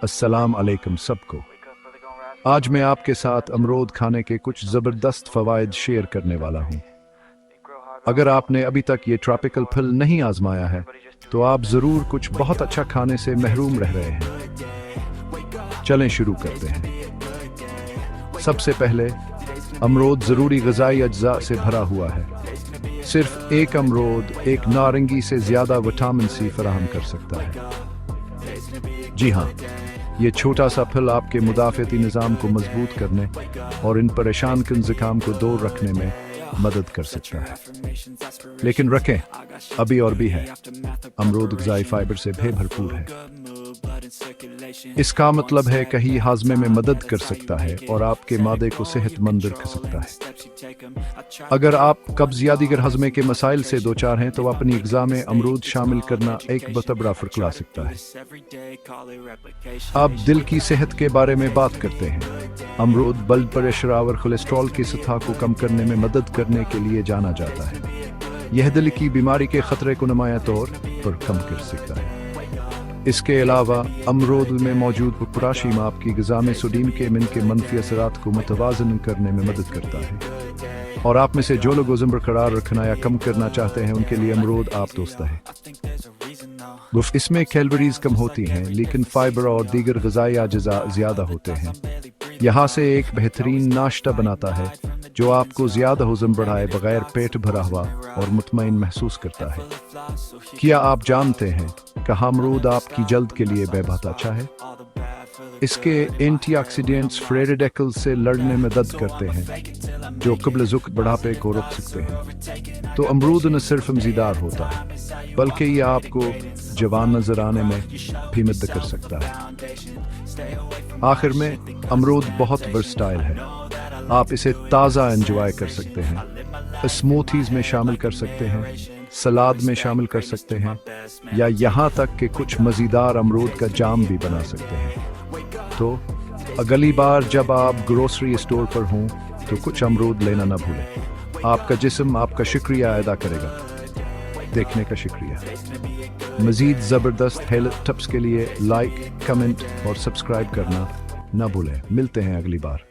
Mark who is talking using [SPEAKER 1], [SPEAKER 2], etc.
[SPEAKER 1] अस्सलाम अलैकुम सबको। आज मैं आपके साथ अमरूद खाने के कुछ ज़बरदस्त फ़वाइद शेयर करने वाला हूँ। अगर आपने अभी तक ये ट्रॉपिकल फल नहीं आजमाया है तो आप ज़रूर कुछ बहुत अच्छा खाने से महरूम रह रहे हैं। चलें शुरू करते हैं। सबसे पहले अमरूद ज़रूरी ग़िज़ाई अज्जा से भरा हुआ है। सिर्फ एक अमरूद एक नारंगी से ज़्यादा विटामिन सी फराहम कर सकता है। जी हाँ, ये छोटा सा फल आपके मुदाफ़ती निज़ाम को मजबूत करने और इन परेशान कन ज़ुकाम को दूर रखने में मदद कर सकता है। लेकिन रखें, अभी और भी है। अमरूद ग़िज़ाई फाइबर से भरपूर है। इसका मतलब है कहीं हाज़मे में मदद कर सकता है और आपके मादे को सेहतमंद रख सकता है। अगर आप कब्ज़ियाती हज़मे के मसाइल से दो चार हैं तो अपनी ग़िज़ा में अमरूद शामिल करना एक बड़ा फ़र्क ला सकता है। अब दिल की सेहत के बारे में बात करते हैं। अमरूद ब्लड प्रेशर और कोलेस्ट्रॉल की सतह को कम करने में मदद करने के लिए जाना जाता है। यह दिल की बीमारी के खतरे को नुमाया तौर पर कम कर सकता है। इसके अलावा अमरूद में मौजूद पोटाशियम आपकी ग़िज़ा में सोडियम के के मनफी असरात को मुतवाज़न करने में मदद करता है। और आप में से जो लोग वज़न बरकरार रखना या कम करना चाहते हैं उनके लिए अमरूद आप दोस्त है। इसमें कैलोरीज कम होती हैं लेकिन फाइबर और दीगर ग़िज़ाई अज्जा ज़्यादा होते हैं। यहाँ से एक बेहतरीन नाश्ता बनाता है जो आपको ज़्यादा वज़न बढ़ाए बगैर पेट भरा हुआ और मुतमईन महसूस करता है। क्या आप जानते हैं कि अमरूद आपकी जल्द के लिए बेहद अच्छा है? इसके एंटीऑक्सीडेंट्स फ्री रेडिकल्स से लड़ने में मदद करते हैं जो क़ब्ल-ए-ज़ुक़्त बुढ़ापे को रोक सकते हैं। तो अमरूद न सिर्फ मज़ेदार होता है बल्कि ये आपको जवान नजर आने में भी मदद कर सकता है। आखिर में अमरूद बहुत वर्सटाइल है। आप इसे ताज़ा एंजॉय कर सकते हैं, स्मूथीज़ में शामिल कर सकते हैं, सलाद में शामिल कर सकते हैं या यहाँ तक कि कुछ मज़ेदार अमरूद का जाम भी बना सकते हैं। तो अगली बार जब आप ग्रोसरी स्टोर पर हों तो कुछ अमरूद लेना न भूलें। आपका जिस्म आपका शुक्रिया अदा करेगा। देखने का शुक्रिया। मज़ीद ज़बरदस्त हेल्थ टिप्स के लिए लाइक, कमेंट और सब्सक्राइब करना न भूलें। मिलते हैं अगली बार।